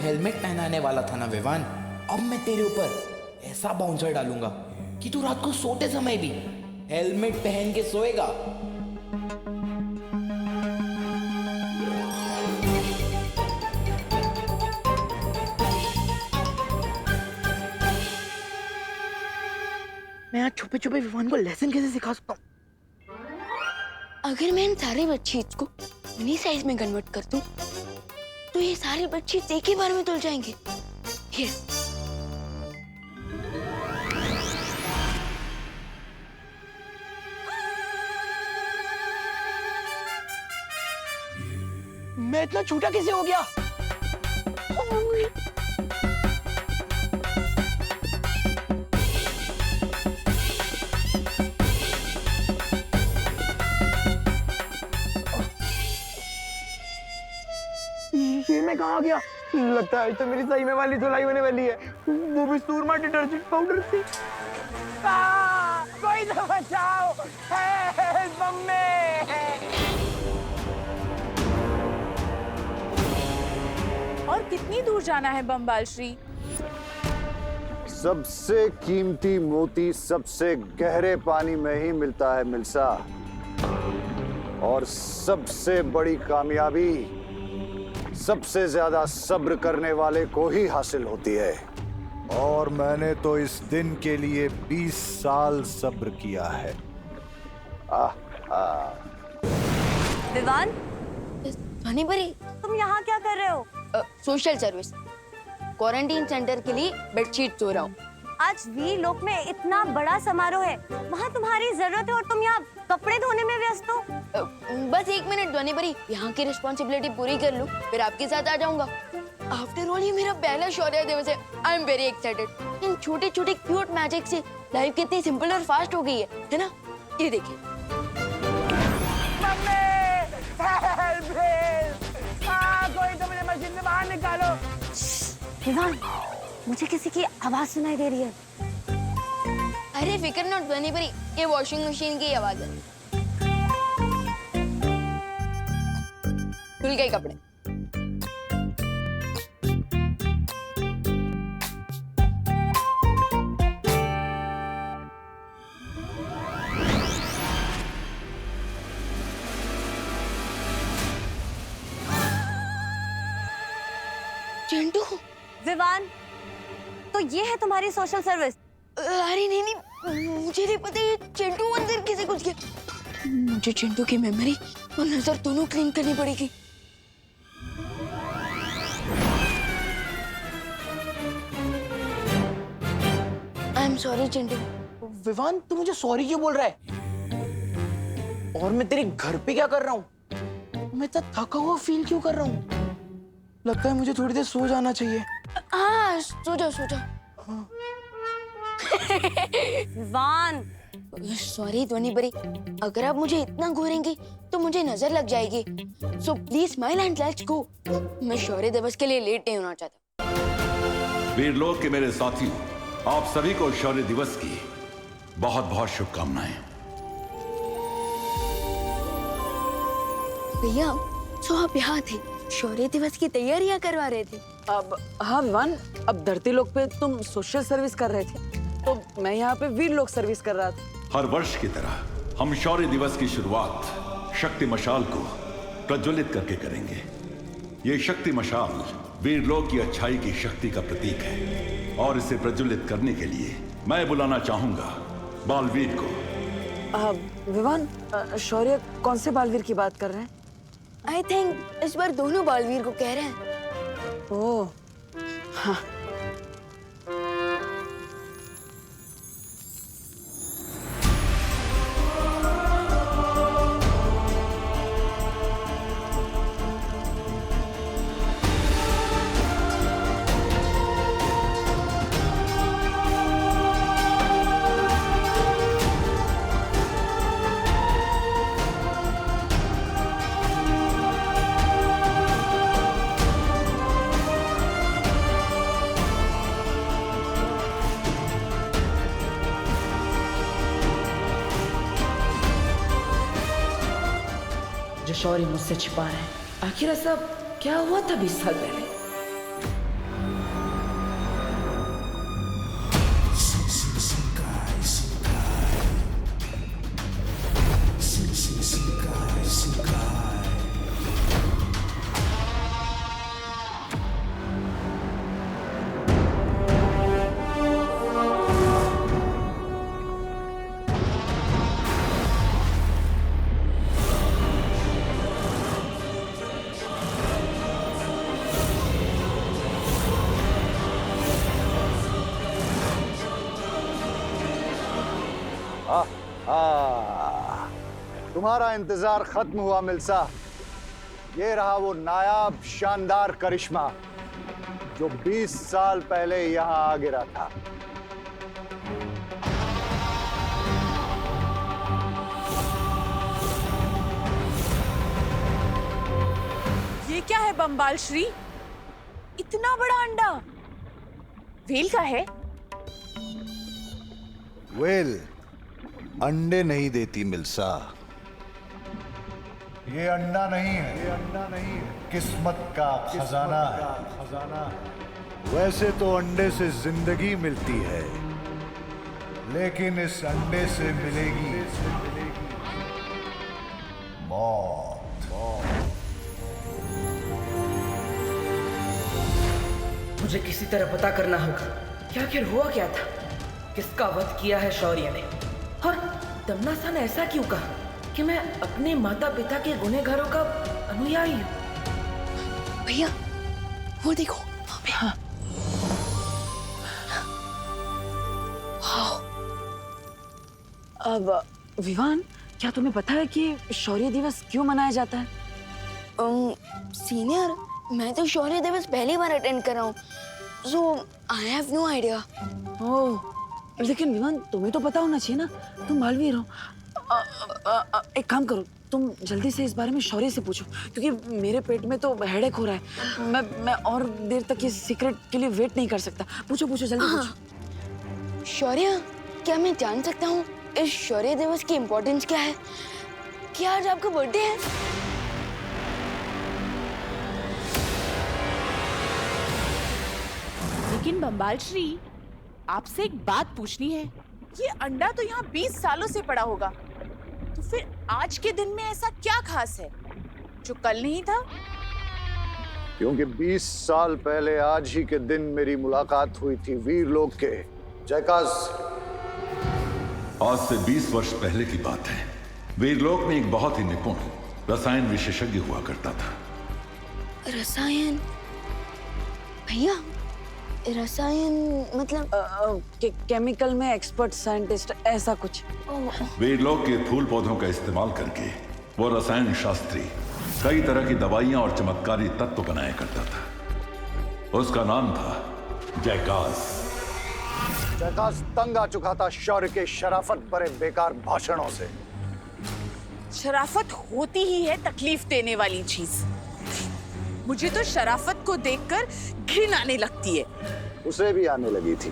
Helmet पहनाने वाला था ना विवान, अब मैं तेरे ऊपर ऐसा बाउंसर डालूंगा कि तू रात को सोते समय भी हेलमेट पहन के सोएगा। मैं आज छुपे छुपे विवान को लेसन कैसे सिखा सकता हूँ? अगर मैं इन सारे बेडशीट्स को मिनी साइज में कन्वर्ट कर दूं, तो ये सारे बेडशीट्स एक ही बार में धुल जाएंगे। यस। मैं इतना छोटा कैसे हो गया? ये मैं कहाँ गया? लगता है तो मेरी सही में वाली धुलाई होने वाली है, वो भी सूरमा डिटर्जेंट पाउडर से। कोई तो बचाओ, हेल्प मम्मी। और कितनी दूर जाना है बमबाल श्री? सबसे कीमती मोती सबसे गहरे पानी में ही मिलता है मिल्सा, और सबसे बड़ी कामयाबी सबसे ज्यादा सब्र करने वाले को ही हासिल होती है। और मैंने तो इस दिन के लिए 20 साल सब्र किया है। विवान, ध्वनि परी, तुम यहाँ क्या कर रहे हो? सोशल सर्विस, क्वारंटीन सेंटर के लिए बेडशीट धो रहा हूँ। आज वीर लोक में इतना बड़ा समारोह है, वहाँ तुम्हारी जरूरत है और तुम यहाँ कपड़े धोने में व्यस्त हो। बस 1 मिनट ध्वनि परी, यहाँ की रिस्पॉन्सिबिलिटी पूरी कर लूँ, फिर आपके साथ आ जाऊंगा। आफ्टर ऑल ये मेरा पहला शौर्य दिवस है। I am very excited. इन छोटे छोटे क्यूट मैजिक से लाइफ कितनी सिंपल और फास्ट हो गई है ना? ये देखिए। कोई तो मुझे मशीन से बाहर निकालो। विवान, मुझे किसी की आवाज सुनाई दे रही है। अरे फिक्र नॉट ध्वनि परी, ये वॉशिंग मशीन की आवाज है। धुल गए कपड़े। चिंटू। विवान, तो ये है तुम्हारी सोशल सर्विस? अरे नहीं नहीं, मुझे नहीं पता ये चिंटू अंदर कैसे घुस गया। मुझे चिंटू की मेमोरी और नजर दोनों क्लीन करनी पड़ेगी। I am sorry Chintu. Vivaan, तू मुझे सॉरी क्यों बोल रहा है? और मैं तेरे घर पे क्या कर रहा हूँ? मैं इतना थका हुआ फील क्यों कर रहा हूँ? लगता है मुझे थोड़ी देर सो जाना चाहिए। हाँ, सो जाओ सो जाओ। विवान, सॉरी ध्वनि परी, अगर आप मुझे इतना घूरेंगी तो मुझे नजर लग जाएगी। So please smile and let's go. मैं शौर्य दिवस के लिए लेट नहीं होना चाहता। वीरलोक के मेरे साथियों, आप सभी को शौर्य दिवस की बहुत बहुत शुभकामनाएं। भैया, सो आप यहाँ थे, शौर्य दिवस की तैयारियां करवा रहे थे। अब हाँ विवान, अब धरती लोक पे तुम सोशल सर्विस कर रहे थे, तो मैं यहाँ पे वीर लोक सर्विस कर रहा था। हर वर्ष की तरह हम शौर्य दिवस की शुरुआत शक्ति मशाल को प्रज्वलित करके करेंगे। ये शक्ति मशाल वीरलोक की अच्छाई की शक्ति का प्रतीक है, और इसे प्रज्वलित करने के लिए मैं बुलाना चाहूंगा बालवीर को। विवान, शौर्य कौन से बालवीर की बात कर रहे हैं? आई थिंक इस बार दोनों बालवीर को कह रहे हैं। ओह, हाँ। जो शौर्य मुझसे छिपा रहे हैं। आखिर सब क्या हुआ था 20 साल पहले? तुम्हारा इंतजार खत्म हुआ मिल्सा। ये रहा वो नायाब शानदार करिश्मा जो 20 साल पहले यहां आ गिरा था। ये क्या है बम्बाल श्री? इतना बड़ा अंडा व्हेल का है? वेल अंडे नहीं देती मिल्सा। ये अंडा नहीं है, ये अंडा नहीं है, किस्मत का खजाना है, खजाना है। वैसे तो अंडे से जिंदगी मिलती है, लेकिन इस अंडे से मिलेगी मौत। मुझे किसी तरह पता करना होगा कि आखिर हुआ क्या था, किसका वध किया है शौर्य ने, और दमनासा ने ऐसा क्यों कहा कि मैं अपने माता पिता के गुनहगारों का अनुयायी हूँ। भैया वो देखो वहाँ पे। हाँ। अब विवान, क्या तुम्हें पता है कि शौर्य दिवस क्यों मनाया जाता है? सीनियर, मैं तो शौर्य दिवस पहली बार अटेंड कर रहा हूँ, सो आई हैव नो आइडिया। ओह, लेकिन विवान तुम्हें तो पता होना चाहिए ना, तुम बालवीर हो। एक काम करो, तुम जल्दी से इस बारे में शौर्य से पूछो, क्योंकि मेरे पेट में तो हेडेक हो रहा है। मैं और देर तक ये सीक्रेट के लिए वेट नहीं कर सकता। पूछो पूछो जल्दी पूछो। शौर्य, क्या मैं जान सकता हूँ इस शौर्य दिवस की इम्पोर्टेंस क्या है? क्या आज आपका बर्थडे है? लेकिन बम्बाल श्री, आपसे एक बात पूछनी है। ये अंडा तो यहाँ 20 सालों से पड़ा होगा, तो फिर आज के दिन में ऐसा क्या खास है जो कल नहीं था? क्योंकि 20 साल पहले आज ही के दिन मेरी मुलाकात हुई थी वीरलोक के जयकाज। आज से 20 वर्ष पहले की बात है। वीरलोक में एक बहुत ही निपुण रसायन विशेषज्ञ हुआ करता था। रसायन? भैया, रसायन मतलब? केमिकल में एक्सपर्ट साइंटिस्ट, ऐसा कुछ। वीरलोक के फूल पौधों का इस्तेमाल करके वो रसायन शास्त्री कई तरह की दवाइयां और चमत्कारी तत्व बनाया करता था। उसका नाम था जयकाज। जयकाज तंग आ चुका था शौर्य के शराफत भरे बेकार भाषणों से। शराफत होती ही है तकलीफ देने वाली चीज। मुझे तो शराफत को देखकर घिन आने लगती है। उसे भी आने लगी थी।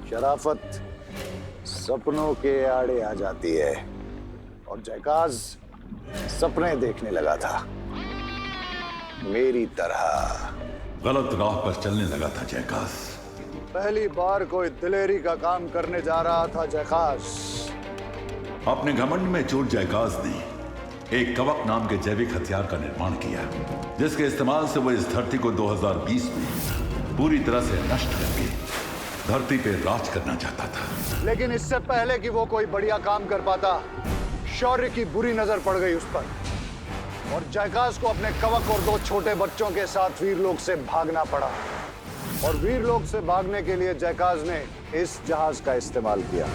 शराफत सपनों के आड़े आ जाती है, और जयकाज सपने देखने लगा था मेरी तरह। गलत राह पर चलने लगा था जयकाज। पहली बार कोई दिलेरी का काम करने जा रहा था जयकाज। अपने घमंड में चूर जयकाज ने एक कवक नाम के जैविक हथियार का निर्माण किया, जिसके इस्तेमाल से वो इस धरती को 2020 में पूरी तरह से नष्ट करके धरती पे राज करना चाहता था। लेकिन इससे पहले कि वो कोई बढ़िया काम कर पाता, शौर्य की बुरी नजर पड़ गई उस पर, और जयकाज को अपने कवक और 2 छोटे बच्चों के साथ वीरलोक से भागना पड़ा। और वीरलोक से भागने के लिए जयकाज ने इस जहाज का इस्तेमाल किया।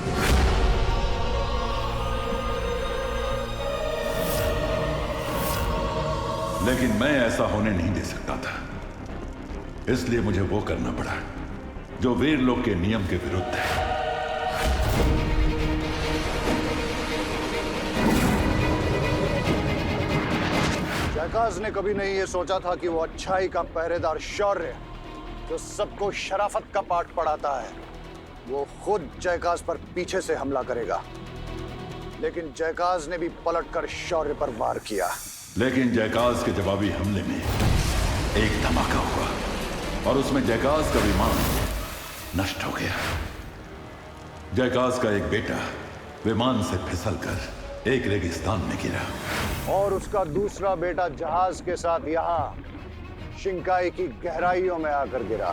लेकिन मैं ऐसा होने नहीं दे सकता था, इसलिए मुझे वो करना पड़ा जो वीरलोक के नियम के विरुद्ध है। जयकाज ने कभी नहीं ये सोचा था कि वो अच्छाई का पहरेदार शौर्य, जो सबको शराफत का पाठ पढ़ाता है, वो खुद जयकाज पर पीछे से हमला करेगा। लेकिन जयकाज ने भी पलटकर शौर्य पर वार किया। लेकिन जयकाज के जवाबी हमले में एक धमाका हुआ और उसमें जयकाज का विमान नष्ट हो गया। जयकाज का एक बेटा विमान से फिसलकर एक रेगिस्तान में गिरा, और उसका दूसरा बेटा जहाज के साथ यहाँ शिंकाई की गहराइयों में आकर गिरा।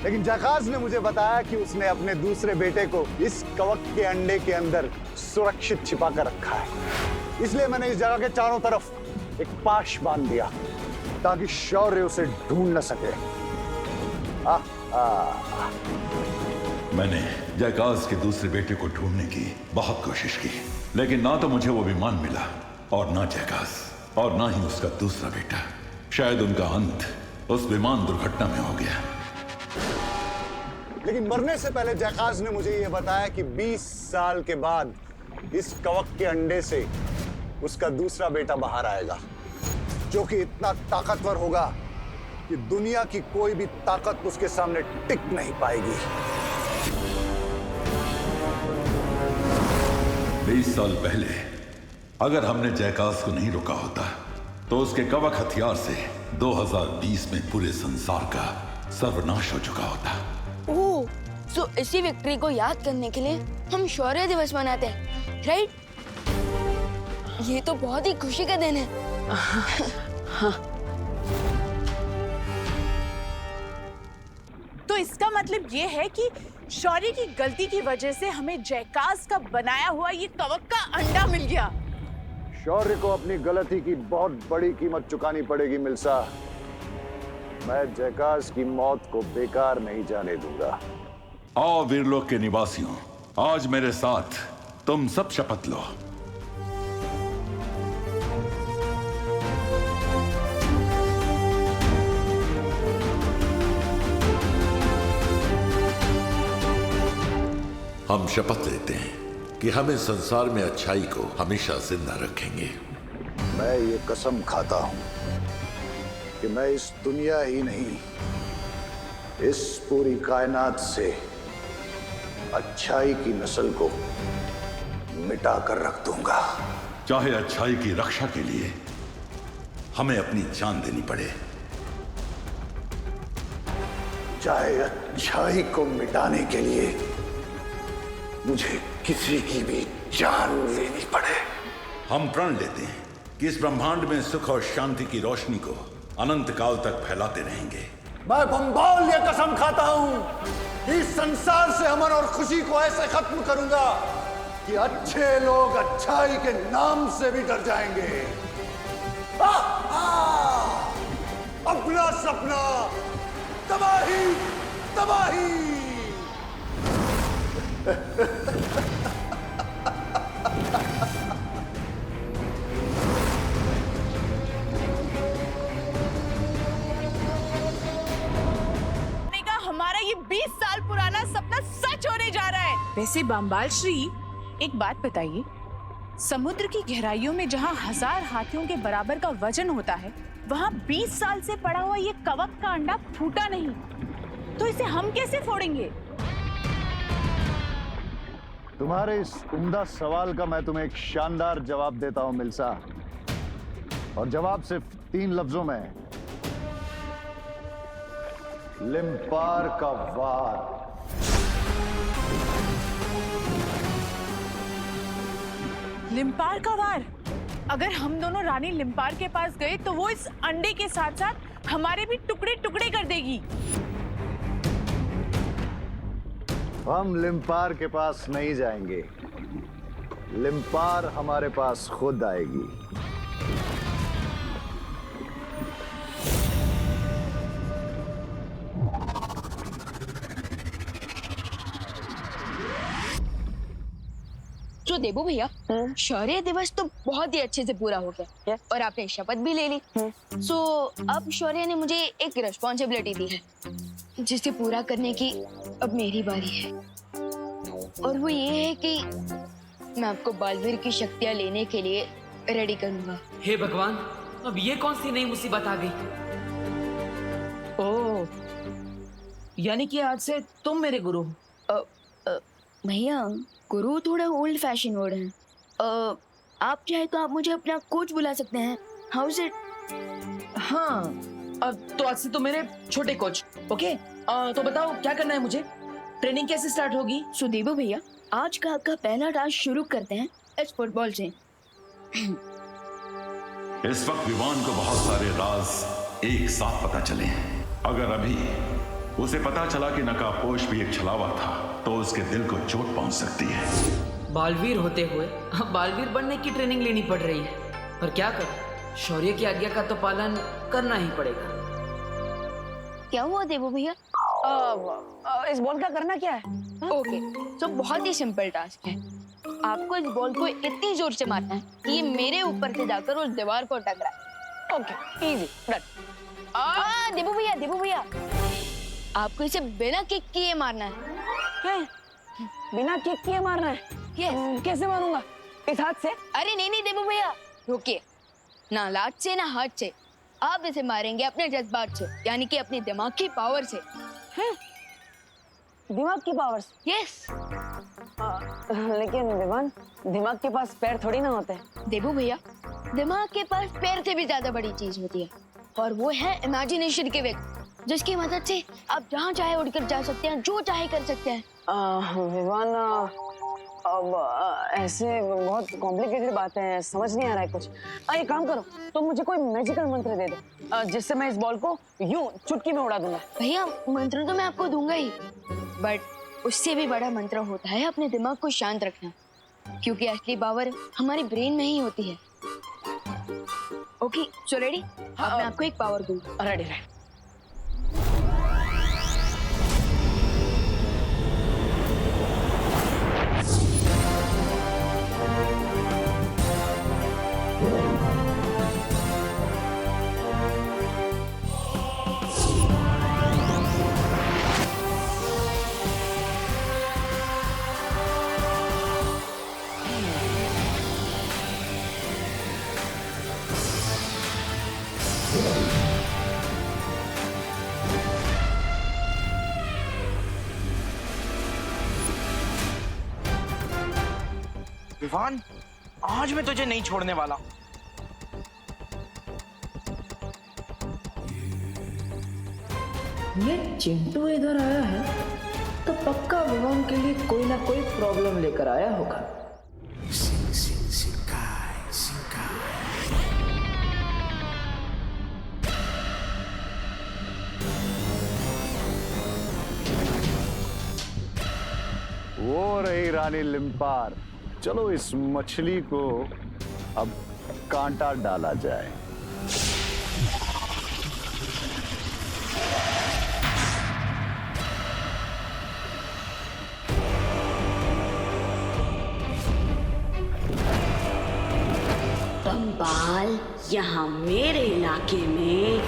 लेकिन जयकाज ने मुझे बताया कि उसने अपने दूसरे बेटे को इस कवक के अंडे के अंदर सुरक्षित छिपा कर रखा है। इसलिए मैंने इस जगह के चारों तरफ एक पाश बांध दिया ताकि शौर्य उसे ढूंढ न सके। मैंने जयकाश के दूसरे बेटे को ढूंढने की बहुत कोशिश की, लेकिन ना तो मुझे वो विमान मिला और ना जयकाश और ना ही उसका दूसरा बेटा। शायद उनका अंत उस विमान दुर्घटना में हो गया। लेकिन मरने से पहले जयकाश ने मुझे यह बताया कि 20 साल के बाद इस कवक के अंडे से उसका दूसरा बेटा बाहर आएगा, जो कि इतना ताकतवर होगा कि दुनिया की कोई भी ताकत उसके सामने टिक नहीं पाएगी। 20 साल पहले अगर हमने जयकाश को नहीं रोका होता तो उसके कवक हथियार से 2020 में पूरे संसार का सर्वनाश हो चुका होता। ओह, सो इसी विक्ट्री को याद करने के लिए हम शौर्य दिवस मनाते हैं, राइट? ये तो बहुत ही खुशी का दिन है। हाँ। तो इसका मतलब ये है कि शौर्य की गलती की वजह से हमें जयकाश का बनाया हुआ ये कवक का अंडा मिल गया। शौर्य को अपनी गलती की बहुत बड़ी कीमत चुकानी पड़ेगी मिल्सा। मैं जयकाश की मौत को बेकार नहीं जाने दूंगा। आओ वीरलोक के निवासियों, आज मेरे साथ तुम सब शपथ लो। हम शपथ लेते हैं कि हम इस संसार में अच्छाई को हमेशा जिंदा रखेंगे। मैं ये कसम खाता हूं कि मैं इस दुनिया ही नहीं, इस पूरी कायनात से अच्छाई की नस्ल को मिटा कर रख दूंगा। चाहे अच्छाई की रक्षा के लिए हमें अपनी जान देनी पड़े, चाहे अच्छाई को मिटाने के लिए मुझे किसी की भी जान लेनी पड़े। हम प्रण लेते हैं कि इस ब्रह्मांड में सुख और शांति की रोशनी को अनंत काल तक फैलाते रहेंगे। मैं बंबाल ये कसम खाता हूं कि इस संसार से अमन और खुशी को ऐसे खत्म करूंगा कि अच्छे लोग अच्छाई के नाम से भी डर जाएंगे। अपना सपना तबाही तबाही। हमारा ये 20 साल पुराना सपना सच होने जा रहा है। वैसे बंबाल श्री, एक बात बताइए, समुद्र की गहराइयों में जहाँ 1000 हाथियों के बराबर का वजन होता है, वहाँ 20 साल से पड़ा हुआ ये कवक का अंडा फूटा नहीं, तो इसे हम कैसे फोड़ेंगे? तुम्हारे इस उम्दा सवाल का मैं तुम्हें एक शानदार जवाब देता हूं मिल्सा, और जवाब सिर्फ 3 लफ्जों में है। लिम्पार का वार। लिम्पार का वार? अगर हम दोनों रानी लिम्पार के पास गए तो वो इस अंडे के साथ साथ हमारे भी टुकड़े टुकड़े कर देगी। हम लिम्पार के पास नहीं जाएंगे, लिम्पार हमारे पास खुद आएगी। तो देवो भैया, शौर्य दिवस तो बहुत ही अच्छे से पूरा हो गया और आपने शपथ भी ले ली। सो अब शौर्य ने मुझे एक रिस्पॉन्सिबिलिटी दी है जिसे पूरा करने की अब मेरी बारी है, और वो ये है कि मैं आपको बालवीर की शक्तियां लेने के लिए रेडी करूंगा। हे भगवान, अब ये कौन सी नई मुसीबत आ गई? ओह, यानी कि आज से तुम मेरे गुरु हो। भैया, गुरु थोड़ा ओल्ड फैशन वर्ड है। आप चाहे तो आप मुझे अपना कोच बुला सकते हैं। How is it? हाँ, अब तो आज से तो मेरे छोटे कोच। ओके, तो बताओ क्या करना है मुझे? ट्रेनिंग कैसे स्टार्ट होगी? सुदेवो भैया, आज का आपका पहला टास्क शुरू करते हैं इस फुटबॉल से। इस वक्त विवान को बहुत सारे राज एक साथ पता चले हैं। अगर अभी उसे पता चला कि नकाबपोश भी एक छलावा था तो उसके दिल को चोट पहुंच सकती है। बालवीर होते हुए अब बालवीर बनने की ट्रेनिंग लेनी पड़ रही है, पर क्या करें, शौर्य की आज्ञा का तो पालन करना ही पड़ेगा। क्या हुआ देवो भैया? इस बॉल का करना क्या है? ओके, तो बहुत ही सिंपल टास्क है। आपको इस बॉल को इतनी जोर से मारना है कि ये मेरे ऊपर से जाकर उस दीवार को टकराए। Okay, easy, done. देबू भैया, आपको इसे बिना किक किए मारना है। बिना किक किए मारना है? यस। कैसे मारूंगा? इस हाथ से? अरे नहीं देबू भैया, रुकिए। ना लात से ना हाथ से, आप इसे मारेंगे अपने जज्बात से, यानी कि अपने दिमाग की पावर से। दिमाग की पावर से? यस। लेकिन विमान, दिमाग के पास पैर थोड़ी ना होते हैं। देबू भैया, दिमाग के पास पैर से भी ज्यादा बड़ी चीज होती है, और वो है इमेजिनेशन के व्यक्ति, जिसकी मदद से आप जहाँ चाहे उड़कर जा सकते हैं, जो चाहे कर सकते हैं। विमान, अब ऐसे बहुत कॉम्प्लिकेटेड बातें हैं, समझ नहीं आ रहा है कुछ। एक काम करो, तुम मुझे कोई मैजिकल मंत्र दे दो, जिससे मैं इस बॉल को यूं चुटकी में उड़ा दूंगा। भैया, मंत्र तो मैं आपको दूंगा ही, बट उससे भी बड़ा मंत्र होता है अपने दिमाग को शांत रखना, क्योंकि असली पावर हमारे ब्रेन में ही होती है। Okay, so ready? अब मैं आपको एक पावर दूंगा। Ready ready. विवान, आज मैं तुझे नहीं छोड़ने वाला। ये चिंटू इधर आया है तो पक्का विमान के लिए कोई ना कोई प्रॉब्लम लेकर आया होगा। वो रही रानी लिम्पार। चलो इस मछली को अब कांटा डाला जाए। बम्बाल, यहाँ मेरे इलाके में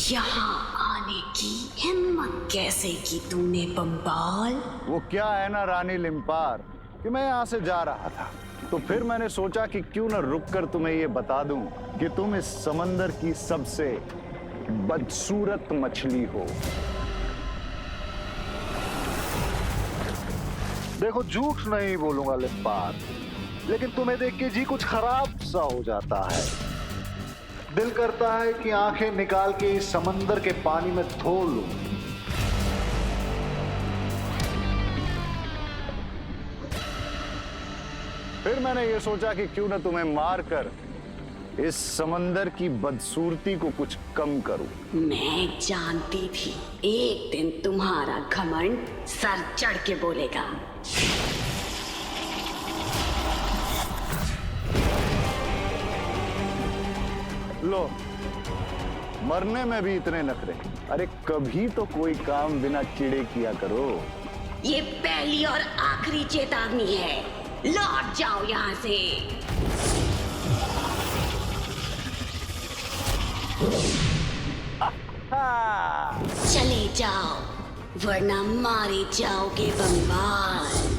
यहाँ आने की हिम्मत कैसे की तूने बम्बाल? वो क्या है ना रानी लिम्पार कि मैं यहाँ से जा रहा था, तो फिर मैंने सोचा कि क्यों न रुककर तुम्हें ये बता दूं कि तुम इस समंदर की सबसे बदसूरत मछली हो। देखो, झूठ नहीं बोलूंगा लिम्पार, लेकिन तुम्हें देख के जी कुछ खराब सा हो जाता है। दिल करता है कि आंखें निकाल के इस समंदर के पानी में धो लूं। फिर मैंने ये सोचा कि क्यों न तुम्हें मारकर इस समंदर की बदसूरती को कुछ कम करूं। मैं जानती थी एक दिन तुम्हारा घमंड सर चढ़ के बोलेगा। लो, मरने में भी इतने नखरे। अरे कभी तो कोई काम बिना चिड़े किया करो। ये पहली और आखिरी चेतावनी है, लौट जाओ यहाँ से। चले जाओ, वरना मारे जाओगे बम्बाल।